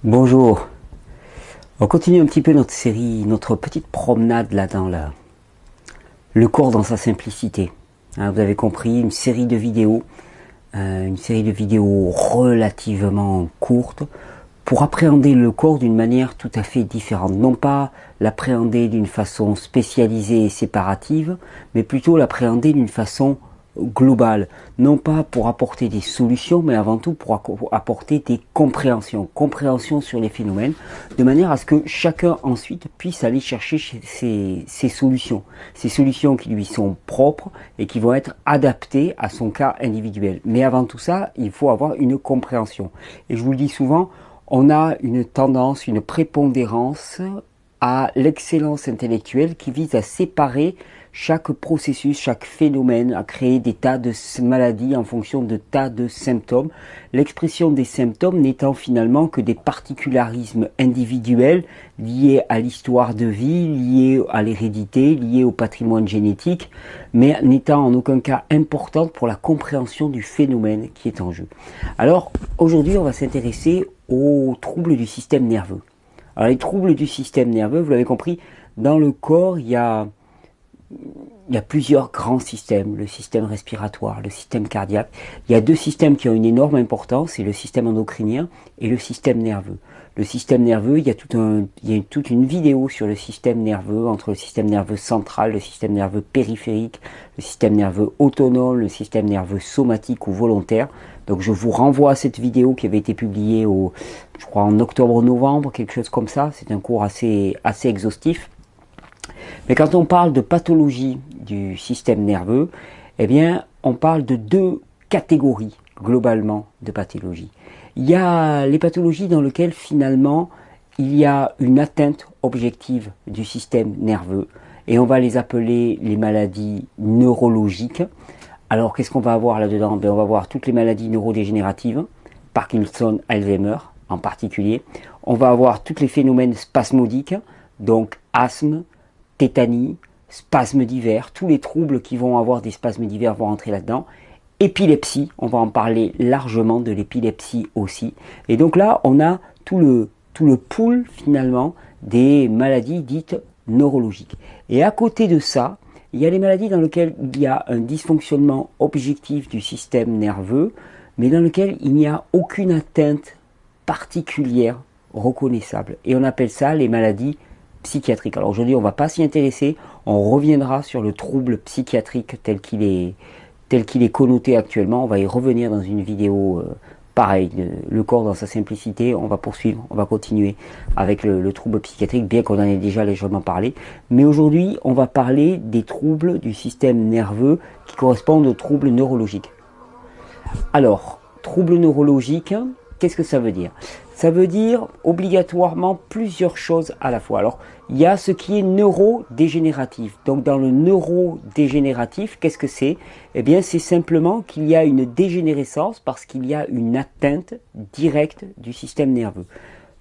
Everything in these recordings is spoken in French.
Bonjour, on continue un petit peu notre série, notre petite promenade là dans le corps dans sa simplicité. Hein, vous avez compris, une série de vidéos relativement courtes pour appréhender le corps d'une manière tout à fait différente. Non pas l'appréhender d'une façon spécialisée et séparative, mais plutôt l'appréhender d'une façon globale, non pas pour apporter des solutions, mais avant tout pour apporter des compréhensions sur les phénomènes, de manière à ce que chacun ensuite puisse aller chercher ses solutions qui lui sont propres et qui vont être adaptées à son cas individuel. Mais avant tout ça, il faut avoir une compréhension. Et je vous le dis souvent, on a une tendance, une prépondérance à l'excellence intellectuelle qui vise à séparer chaque processus, chaque phénomène, à créer des tas de maladies en fonction de tas de symptômes. L'expression des symptômes n'étant finalement que des particularismes individuels liés à l'histoire de vie, liés à l'hérédité, liés au patrimoine génétique, mais n'étant en aucun cas importante pour la compréhension du phénomène qui est en jeu. Alors, aujourd'hui, on va s'intéresser aux troubles du système nerveux. Alors, les troubles du système nerveux, vous l'avez compris, dans le corps, il y a plusieurs grands systèmes, le système respiratoire, le système cardiaque. Il y a deux systèmes qui ont une énorme importance, c'est le système endocrinien et le système nerveux. Le système nerveux, il y a toute une vidéo sur le système nerveux, entre le système nerveux central, le système nerveux périphérique, le système nerveux autonome, le système nerveux somatique ou volontaire. Donc je vous renvoie à cette vidéo qui avait été publiée je crois en octobre-novembre, quelque chose comme ça. C'est un cours assez exhaustif. Mais quand on parle de pathologie du système nerveux, eh bien, on parle de deux catégories globalement de pathologies. Il y a les pathologies dans lesquelles finalement il y a une atteinte objective du système nerveux et on va les appeler les maladies neurologiques. Alors qu'est-ce qu'on va avoir là-dedans? Ben, on va voir toutes les maladies neurodégénératives, Parkinson, Alzheimer en particulier. On va avoir tous les phénomènes spasmodiques, donc asthme, tétanie, spasmes divers, tous les troubles qui vont avoir des spasmes divers vont rentrer là-dedans. Épilepsie, on va en parler largement de l'épilepsie aussi. Et donc là, on a tout le pool finalement des maladies dites neurologiques. Et à côté de ça, il y a les maladies dans lesquelles il y a un dysfonctionnement objectif du système nerveux, mais dans lequel il n'y a aucune atteinte particulière reconnaissable. Et on appelle ça les maladies psychiatrique. Alors aujourd'hui, on ne va pas s'y intéresser, on reviendra sur le trouble psychiatrique tel qu'il est connoté actuellement. On va y revenir dans une vidéo pareil, le corps dans sa simplicité. On va poursuivre, on va continuer avec le trouble psychiatrique, bien qu'on en ait déjà légèrement parlé. Mais aujourd'hui, on va parler des troubles du système nerveux qui correspondent aux troubles neurologiques. Alors, troubles neurologiques, qu'est-ce que ça veut dire? Ça veut dire obligatoirement plusieurs choses à la fois. Alors, il y a ce qui est neurodégénératif. Donc, dans le neurodégénératif, qu'est-ce que c'est? Eh bien, c'est simplement qu'il y a une dégénérescence parce qu'il y a une atteinte directe du système nerveux.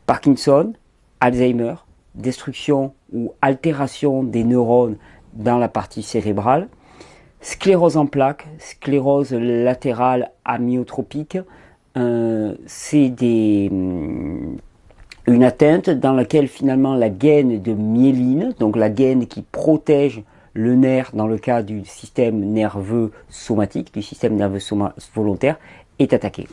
Parkinson, Alzheimer, destruction ou altération des neurones dans la partie cérébrale, sclérose en plaques, sclérose latérale amyotropique, c'est une atteinte dans laquelle finalement la gaine de myéline, donc la gaine qui protège le nerf dans le cas du système nerveux somatique, du système nerveux volontaire, est attaquée.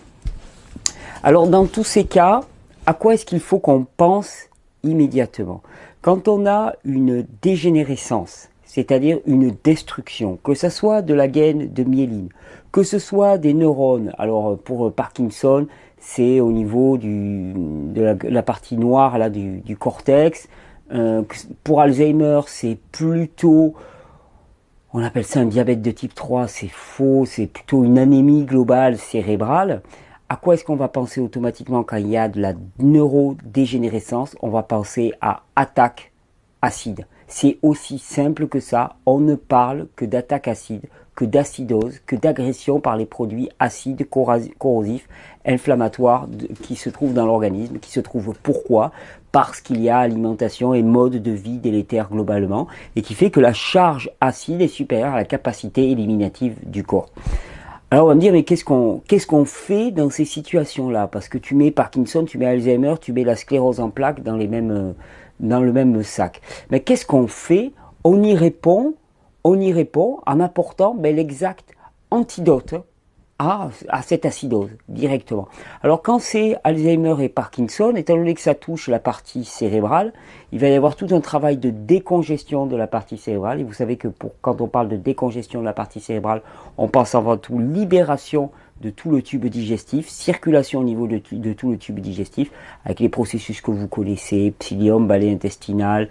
Alors dans tous ces cas, à quoi est-ce qu'il faut qu'on pense immédiatement? Quand on a une dégénérescence, c'est-à-dire une destruction, que ce soit de la gaine de myéline, que ce soit des neurones. Alors pour Parkinson, c'est au niveau de la partie noire là, du cortex. Pour Alzheimer, c'est plutôt, on appelle ça un diabète de type 3, c'est faux, c'est plutôt une anémie globale cérébrale. À quoi est-ce qu'on va penser automatiquement quand il y a de la neurodégénérescence? On va penser à attaque acide. C'est aussi simple que ça, on ne parle que d'attaque acide, que d'acidose, que d'agression par les produits acides, corrosifs, inflammatoires qui se trouvent dans l'organisme, qui se trouvent pourquoi? Parce qu'il y a alimentation et mode de vie délétère globalement, et qui fait que la charge acide est supérieure à la capacité éliminative du corps. Alors on va me dire, mais qu'est-ce qu'on fait dans ces situations-là? Parce que tu mets Parkinson, tu mets Alzheimer, tu mets la sclérose en plaques dans le même sac. Mais qu'est-ce qu'on fait? On y répond, on y répond en apportant l'exact antidote à cette acidose directement. Alors quand c'est Alzheimer et Parkinson, étant donné que ça touche la partie cérébrale, il va y avoir tout un travail de décongestion de la partie cérébrale. Et vous savez que quand on parle de décongestion de la partie cérébrale, on pense avant tout libération de tout le tube digestif, circulation au niveau de tout le tube digestif, avec les processus que vous connaissez, psyllium, balai intestinal,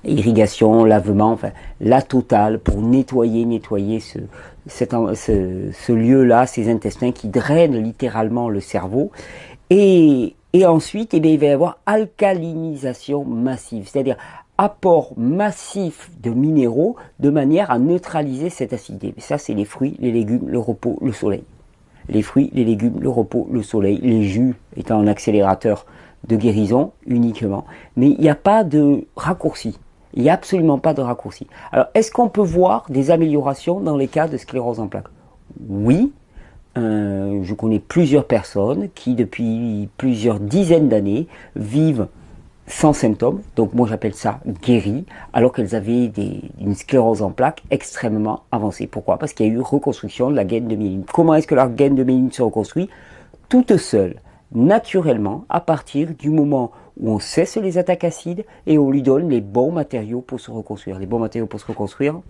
irrigation, lavement, enfin la totale pour nettoyer ce lieu-là, ces intestins qui drainent littéralement le cerveau. Et ensuite, il va y avoir alcalinisation massive, c'est-à-dire apport massif de minéraux de manière à neutraliser cette acidité. Ça, c'est les fruits, les légumes, le repos, le soleil. Les fruits, les légumes, le repos, le soleil, les jus étant un accélérateur de guérison uniquement. Mais il n'y a pas de raccourci. Il n'y a absolument pas de raccourci. Alors, est-ce qu'on peut voir des améliorations dans les cas de sclérose en plaques? Oui. Je connais plusieurs personnes qui, depuis plusieurs dizaines d'années, vivent sans symptômes. Donc, moi, j'appelle ça guéri, alors qu'elles avaient une sclérose en plaques extrêmement avancée. Pourquoi? Parce qu'il y a eu reconstruction de la gaine de myéline. Comment est-ce que la gaine de myéline se reconstruit? Toute seule, naturellement, à partir du moment où on cesse les attaques acides et on lui donne les bons matériaux pour se reconstruire. Les bons matériaux pour se reconstruire,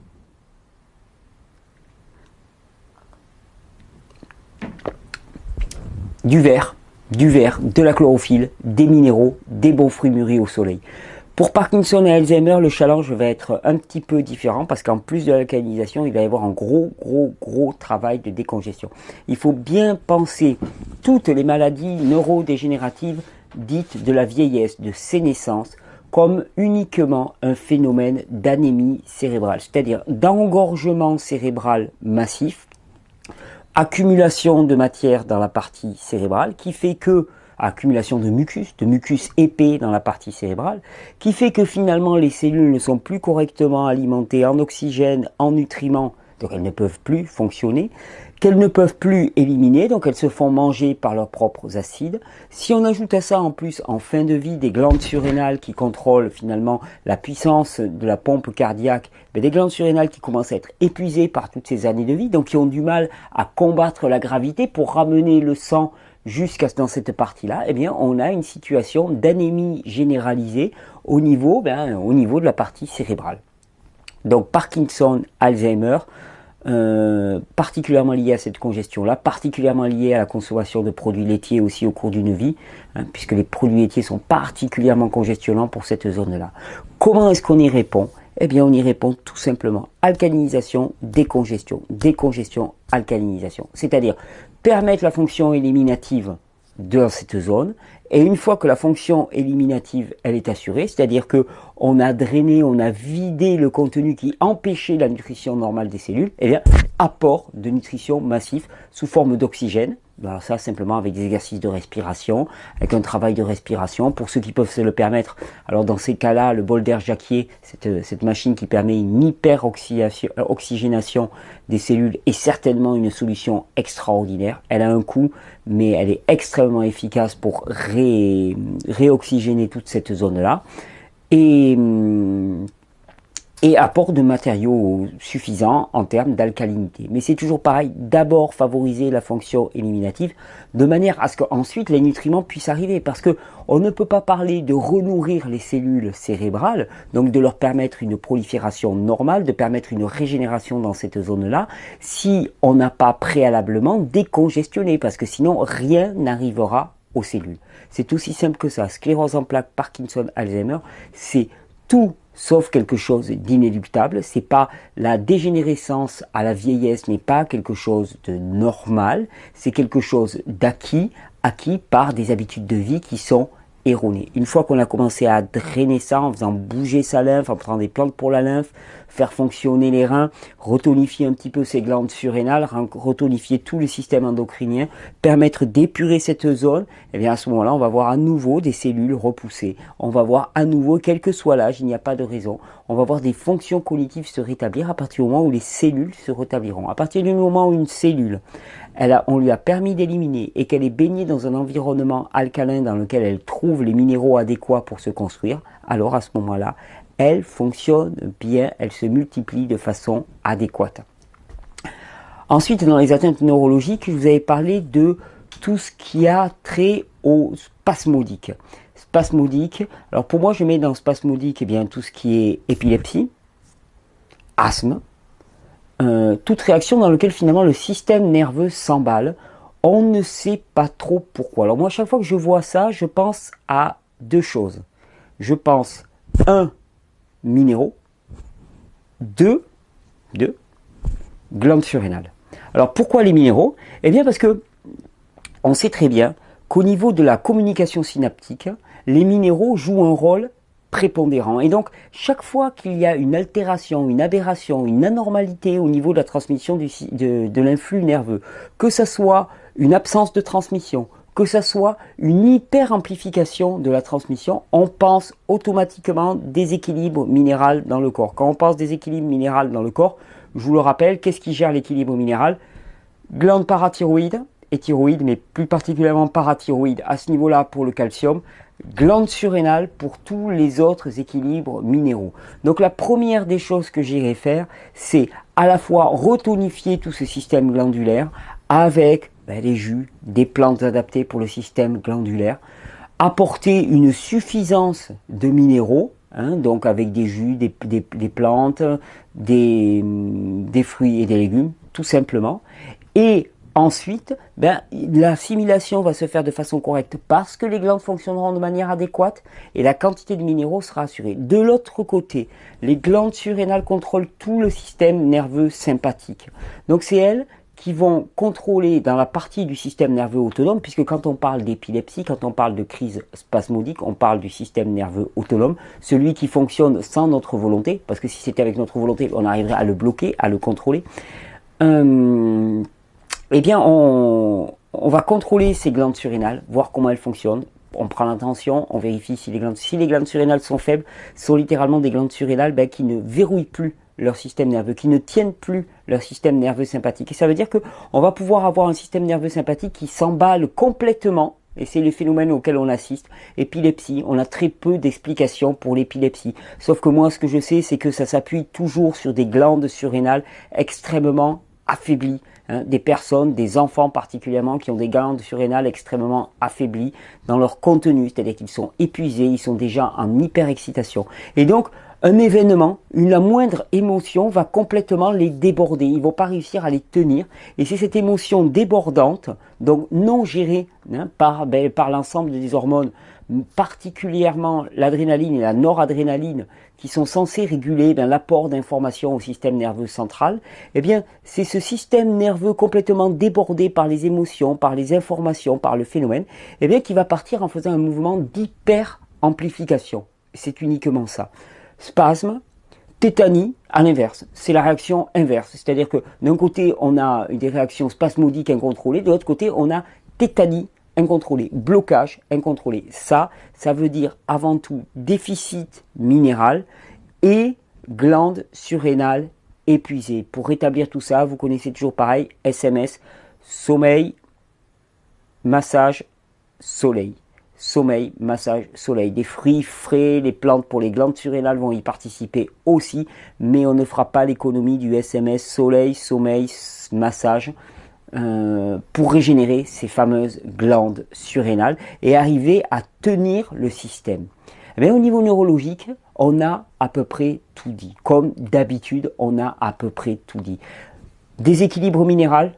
du verre, de la chlorophylle, des minéraux, des bons fruits mûris au soleil. Pour Parkinson et Alzheimer, le challenge va être un petit peu différent parce qu'en plus de l'alcalinisation, il va y avoir un gros travail de décongestion. Il faut bien penser toutes les maladies neurodégénératives dites de la vieillesse, de sénescence, comme uniquement un phénomène d'anémie cérébrale, c'est-à-dire d'engorgement cérébral massif, accumulation de matière dans la partie cérébrale qui fait que accumulation de mucus épais dans la partie cérébrale, qui fait que finalement les cellules ne sont plus correctement alimentées en oxygène, en nutriments, donc elles ne peuvent plus fonctionner, qu'elles ne peuvent plus éliminer, donc elles se font manger par leurs propres acides. Si on ajoute à ça en plus en fin de vie des glandes surrénales qui contrôlent finalement la puissance de la pompe cardiaque, des glandes surrénales qui commencent à être épuisées par toutes ces années de vie, donc qui ont du mal à combattre la gravité pour ramener le sang jusqu'à dans cette partie-là, eh bien, on a une situation d'anémie généralisée au niveau de la partie cérébrale. Donc, Parkinson, Alzheimer, particulièrement lié à cette congestion-là, particulièrement lié à la consommation de produits laitiers aussi au cours d'une vie, puisque les produits laitiers sont particulièrement congestionnants pour cette zone-là. Comment est-ce qu'on y répond? Eh bien, on y répond tout simplement alcalinisation, décongestion, alcalinisation. C'est-à-dire permettre la fonction éliminative de cette zone. Et une fois que la fonction éliminative elle est assurée, c'est-à-dire que on a drainé, on a vidé le contenu qui empêchait la nutrition normale des cellules, eh bien, apport de nutrition massif sous forme d'oxygène. Alors ça, simplement avec des exercices de respiration, avec un travail de respiration. Pour ceux qui peuvent se le permettre, alors dans ces cas-là, le bol d'air Jacquier, cette machine qui permet une hyper-oxygénation des cellules est certainement une solution extraordinaire. Elle a un coût, mais elle est extrêmement efficace pour réoxygéner toute cette zone-là. Et apport de matériaux suffisants en termes d'alcalinité. Mais c'est toujours pareil, d'abord favoriser la fonction éliminative de manière à ce qu'ensuite les nutriments puissent arriver, parce que on ne peut pas parler de renourrir les cellules cérébrales, donc de leur permettre une prolifération normale, de permettre une régénération dans cette zone-là, si on n'a pas préalablement décongestionné, parce que sinon rien n'arrivera aux cellules. C'est aussi simple que ça. Sclérose en plaques, Parkinson, Alzheimer, c'est tout sauf quelque chose d'inéluctable. C'est pas la dégénérescence à la vieillesse n'est pas quelque chose de normal, c'est quelque chose d'acquis par des habitudes de vie qui sont erronée. Une fois qu'on a commencé à drainer ça en faisant bouger sa lymphe, en prenant des plantes pour la lymphe, faire fonctionner les reins, retonifier un petit peu ses glandes surrénales, retonifier tout le système endocrinien, permettre d'épurer cette zone, et bien à ce moment-là, on va voir à nouveau des cellules repoussées. On va voir à nouveau, quel que soit l'âge, il n'y a pas de raison, on va voir des fonctions cognitives se rétablir à partir du moment où les cellules se rétabliront. À partir du moment où une cellule, on lui a permis d'éliminer et qu'elle est baignée dans un environnement alcalin dans lequel elle trouve les minéraux adéquats pour se construire, alors à ce moment-là, elle fonctionne bien, elle se multiplie de façon adéquate. Ensuite, dans les atteintes neurologiques, je vous avais parlé de tout ce qui a trait au spasmodique. Spasmodique, alors pour moi je mets dans spasmodique bien, tout ce qui est épilepsie, asthme, toute réaction dans laquelle finalement le système nerveux s'emballe. On ne sait pas trop pourquoi. Alors moi, chaque fois que je vois ça, je pense à deux choses. Je pense, minéraux, deux, glandes surrénales. Alors pourquoi les minéraux? Eh bien parce que on sait très bien qu'au niveau de la communication synaptique, les minéraux jouent un rôle prépondérant. Et donc, chaque fois qu'il y a une altération, une aberration, une anormalité au niveau de la transmission de l'influx nerveux, que ce soit une absence de transmission, que ce soit une hyper-amplification de la transmission, on pense automatiquement déséquilibre minéral dans le corps. Quand on pense déséquilibre minéral dans le corps, je vous le rappelle, qu'est-ce qui gère l'équilibre minéral? Glande parathyroïde et thyroïde, mais plus particulièrement parathyroïde à ce niveau-là pour le calcium, glande surrénale pour tous les autres équilibres minéraux. Donc la première des choses que j'irai faire, c'est à la fois retonifier tout ce système glandulaire avec les jus, des plantes adaptées pour le système glandulaire, apporter une suffisance de minéraux, donc avec des jus, des plantes, des fruits et des légumes, tout simplement. Et ensuite, l'assimilation va se faire de façon correcte parce que les glandes fonctionneront de manière adéquate et la quantité de minéraux sera assurée. De l'autre côté, les glandes surrénales contrôlent tout le système nerveux sympathique. Donc c'est elles qui vont contrôler dans la partie du système nerveux autonome, puisque quand on parle d'épilepsie, quand on parle de crise spasmodique, on parle du système nerveux autonome, celui qui fonctionne sans notre volonté, parce que si c'était avec notre volonté, on arriverait à le bloquer, à le contrôler. Eh bien, on va contrôler ces glandes surrénales, voir comment elles fonctionnent. On prend l'attention, on vérifie si les glandes surrénales sont faibles, sont littéralement des glandes surrénales qui ne verrouillent plus leur système nerveux, qui ne tiennent plus leur système nerveux sympathique. Et ça veut dire qu'on va pouvoir avoir un système nerveux sympathique qui s'emballe complètement, et c'est le phénomène auquel on assiste. Épilepsie, on a très peu d'explications pour l'épilepsie. Sauf que moi, ce que je sais, c'est que ça s'appuie toujours sur des glandes surrénales extrêmement affaiblies. Des personnes, des enfants particulièrement, qui ont des glandes surrénales extrêmement affaiblies dans leur contenu, c'est-à-dire qu'ils sont épuisés, ils sont déjà en hyperexcitation. Et donc, un événement, la moindre émotion va complètement les déborder. Ils ne vont pas réussir à les tenir. Et c'est cette émotion débordante, donc non gérée par l'ensemble des hormones, particulièrement l'adrénaline et la noradrénaline, qui sont censées réguler l'apport d'informations au système nerveux central. Eh bien, c'est ce système nerveux complètement débordé par les émotions, par les informations, par le phénomène, eh bien, qui va partir en faisant un mouvement d'hyper-amplification. C'est uniquement ça. Spasme, tétanie, à l'inverse, c'est la réaction inverse. C'est-à-dire que d'un côté, on a des réactions spasmodiques incontrôlées, de l'autre côté, on a tétanie incontrôlée, blocage incontrôlé. Ça veut dire avant tout déficit minéral et glande surrénale épuisée. Pour rétablir tout ça, vous connaissez toujours pareil, SMS, sommeil, massage, soleil. Sommeil, massage, soleil. Des fruits frais, les plantes pour les glandes surrénales vont y participer aussi, mais on ne fera pas l'économie du SMS, soleil, sommeil, massage, pour régénérer ces fameuses glandes surrénales et arriver à tenir le système. Mais au niveau neurologique, on a à peu près tout dit. Comme d'habitude, on a à peu près tout dit. Déséquilibre minéral.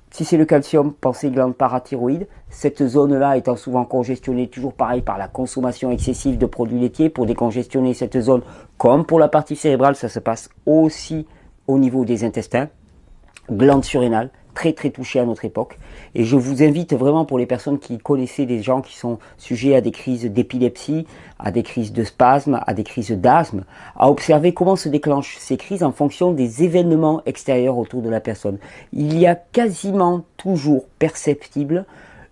Si c'est le calcium, pensez glande parathyroïde. Cette zone-là étant souvent congestionnée, toujours pareil, par la consommation excessive de produits laitiers. Pour décongestionner cette zone, comme pour la partie cérébrale, ça se passe aussi au niveau des intestins. Glande surrénale, très très touchés à notre époque. Et je vous invite vraiment, pour les personnes qui connaissaient des gens qui sont sujets à des crises d'épilepsie, à des crises de spasme, à des crises d'asthme, à observer comment se déclenchent ces crises en fonction des événements extérieurs autour de la personne. Il y a quasiment toujours perceptible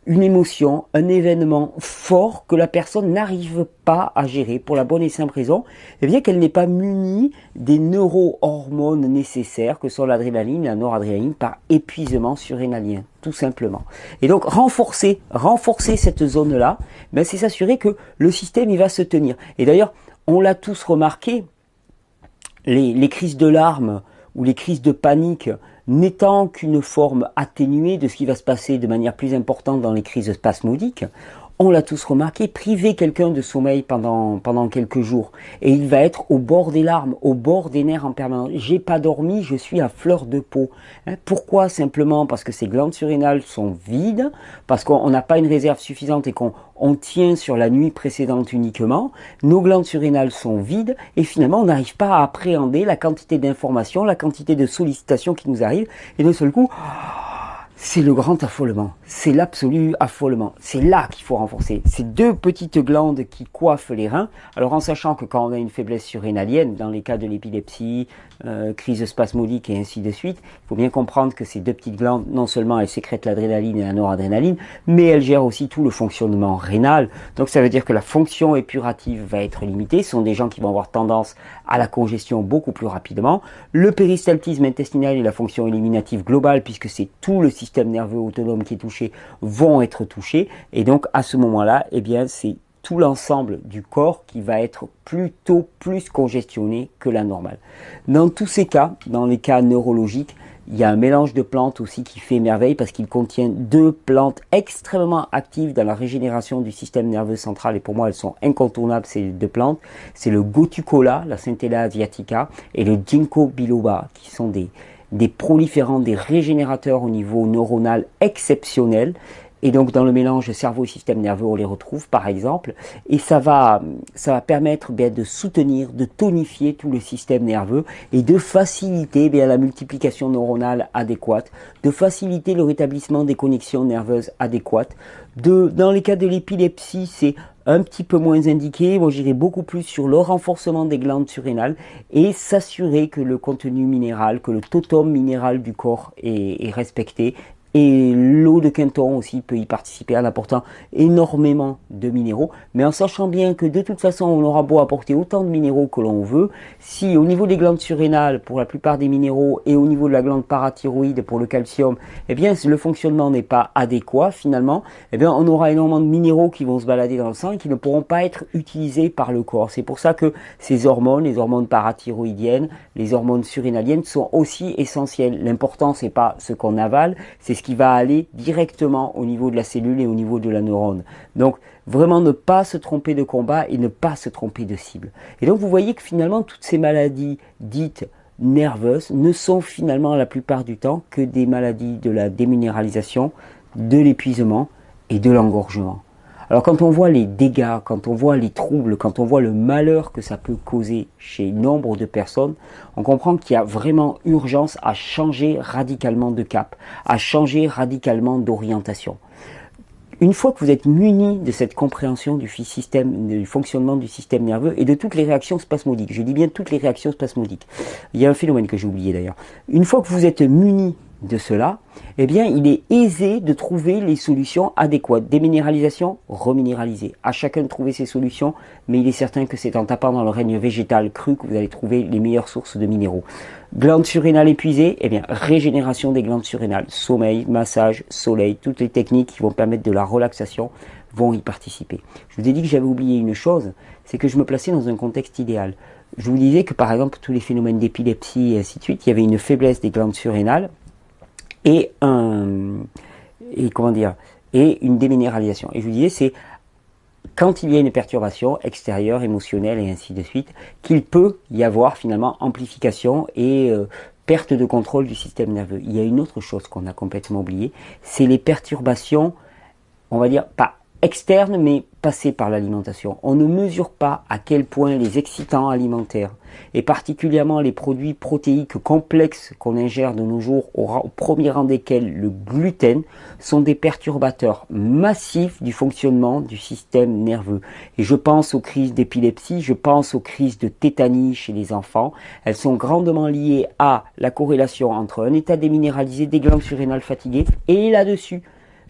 une émotion, un événement fort que la personne n'arrive pas à gérer pour la bonne et simple raison, eh bien qu'elle n'est pas munie des neurohormones nécessaires que sont l'adrénaline et la noradrénaline par épuisement surrénalien, tout simplement. Et donc renforcer cette zone-là, ben, c'est s'assurer que le système il va se tenir. Et d'ailleurs, on l'a tous remarqué, les crises de larmes ou les crises de panique n'étant qu'une forme atténuée de ce qui va se passer de manière plus importante dans les crises spasmodiques, on l'a tous remarqué, priver quelqu'un de sommeil pendant quelques jours, et il va être au bord des larmes, au bord des nerfs en permanence. J'ai pas dormi, je suis à fleur de peau. Pourquoi? Simplement parce que ces glandes surrénales sont vides, parce qu'on n'a pas une réserve suffisante et qu'on tient sur la nuit précédente uniquement. Nos glandes surrénales sont vides, et finalement on n'arrive pas à appréhender la quantité d'informations, la quantité de sollicitations qui nous arrivent, et d'un seul coup, c'est le grand affolement, c'est l'absolu affolement. C'est là qu'il faut renforcer. Ces deux petites glandes qui coiffent les reins. Alors en sachant que quand on a une faiblesse surrénalienne, dans les cas de l'épilepsie, crise spasmodique et ainsi de suite, il faut bien comprendre que ces deux petites glandes, non seulement elles sécrètent l'adrénaline et la noradrénaline, mais elles gèrent aussi tout le fonctionnement rénal. Donc ça veut dire que la fonction épurative va être limitée. Ce sont des gens qui vont avoir tendance à la congestion beaucoup plus rapidement. Le péristaltisme intestinal et la fonction éliminative globale, puisque c'est tout le système nerveux autonome qui est touché, vont être touchés. Et donc à ce moment-là, eh bien c'est tout l'ensemble du corps qui va être plutôt plus congestionné que la normale. Dans tous ces cas, dans les cas neurologiques, il y a un mélange de plantes aussi qui fait merveille parce qu'il contient deux plantes extrêmement actives dans la régénération du système nerveux central, et pour moi elles sont incontournables ces deux plantes. C'est le Gotukola, la Centella asiatica, et le Ginkgo biloba, qui sont des proliférants, des régénérateurs au niveau neuronal exceptionnels. Et donc dans le mélange cerveau et système nerveux, on les retrouve par exemple, et ça va permettre de soutenir, de tonifier tout le système nerveux et de faciliter la multiplication neuronale adéquate, de faciliter le rétablissement des connexions nerveuses adéquates. Dans les cas de l'épilepsie, c'est un petit peu moins indiqué. Moi, j'irai beaucoup plus sur le renforcement des glandes surrénales et s'assurer que le contenu minéral, que le totum minéral du corps est respecté. Et l'eau de Quinton aussi peut y participer en apportant énormément de minéraux, mais en sachant bien que de toute façon on aura beau apporter autant de minéraux que l'on veut, si au niveau des glandes surrénales pour la plupart des minéraux et au niveau de la glande parathyroïde pour le calcium, eh bien le fonctionnement n'est pas adéquat finalement, eh bien on aura énormément de minéraux qui vont se balader dans le sang et qui ne pourront pas être utilisés par le corps. C'est pour ça que ces hormones, les hormones parathyroïdiennes, les hormones surrénaliennes sont aussi essentielles. L'important c'est pas ce qu'on avale, c'est ce qui va aller directement au niveau de la cellule et au niveau de la neurone. Donc vraiment ne pas se tromper de combat et ne pas se tromper de cible. Et donc vous voyez que finalement toutes ces maladies dites nerveuses ne sont finalement la plupart du temps que des maladies de la déminéralisation, de l'épuisement et de l'engorgement. Alors quand on voit les dégâts, quand on voit les troubles, quand on voit le malheur que ça peut causer chez nombre de personnes, on comprend qu'il y a vraiment urgence à changer radicalement de cap, à changer radicalement d'orientation. Une fois que vous êtes muni de cette compréhension du fonctionnement du système nerveux et de toutes les réactions spasmodiques, je dis bien toutes les réactions spasmodiques, il y a un phénomène que j'ai oublié d'ailleurs, une fois que vous êtes muni de cela, eh bien, il est aisé de trouver les solutions adéquates. Déminéralisation, reminéraliser. À chacun de trouver ses solutions, mais il est certain que c'est en tapant dans le règne végétal cru que vous allez trouver les meilleures sources de minéraux. Glandes surrénales épuisées, eh bien, régénération des glandes surrénales. Sommeil, massage, soleil, toutes les techniques qui vont permettre de la relaxation vont y participer. Je vous ai dit que j'avais oublié une chose, c'est que je me plaçais dans un contexte idéal. Je vous disais que par exemple, tous les phénomènes d'épilepsie et ainsi de suite, il y avait une faiblesse des glandes surrénales, et une déminéralisation. Et je vous disais, c'est quand il y a une perturbation extérieure, émotionnelle et ainsi de suite, qu'il peut y avoir finalement amplification et perte de contrôle du système nerveux. Il y a une autre chose qu'on a complètement oubliée, c'est les perturbations, on va dire, pas externes, mais passer par l'alimentation. On ne mesure pas à quel point les excitants alimentaires, et particulièrement les produits protéiques complexes qu'on ingère de nos jours, au premier rang desquels le gluten, sont des perturbateurs massifs du fonctionnement du système nerveux. Et je pense aux crises d'épilepsie, je pense aux crises de tétanie chez les enfants. Elles sont grandement liées à la corrélation entre un état déminéralisé des glandes surrénales fatiguées et là-dessus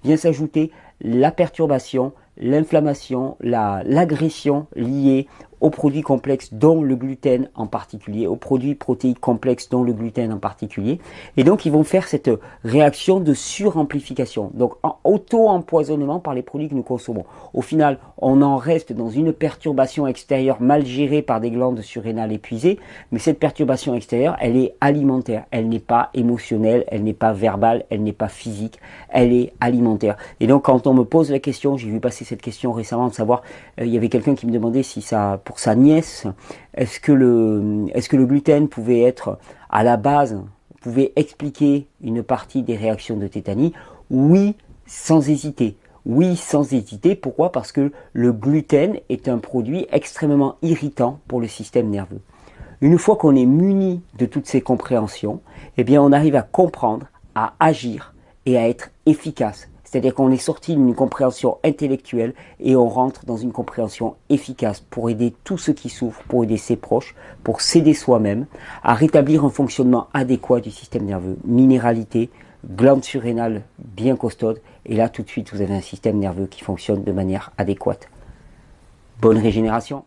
vient s'ajouter la perturbation, l'inflammation, l'agression liée aux produits complexes dont le gluten en particulier, aux produits protéiques complexes dont le gluten en particulier. Et donc ils vont faire cette réaction de suramplification, donc en auto-empoisonnement par les produits que nous consommons. Au final, on en reste dans une perturbation extérieure mal gérée par des glandes surrénales épuisées, mais cette perturbation extérieure, elle est alimentaire, elle n'est pas émotionnelle, elle n'est pas verbale, elle n'est pas physique, elle est alimentaire. Et donc quand on me pose la question, j'ai vu passer cette question récemment de savoir, il y avait quelqu'un qui me demandait si ça, pour sa nièce, est-ce que le gluten pouvait être à la base, pouvait expliquer une partie des réactions de tétanie? Oui, sans hésiter. Oui, sans hésiter. Pourquoi? Parce que le gluten est un produit extrêmement irritant pour le système nerveux. Une fois qu'on est muni de toutes ces compréhensions, eh bien on arrive à comprendre, à agir et à être efficace. C'est-à-dire qu'on est sorti d'une compréhension intellectuelle et on rentre dans une compréhension efficace pour aider tous ceux qui souffrent, pour aider ses proches, pour s'aider soi-même, à rétablir un fonctionnement adéquat du système nerveux. Minéralité, glande surrénale bien costaude, et là tout de suite vous avez un système nerveux qui fonctionne de manière adéquate. Bonne régénération!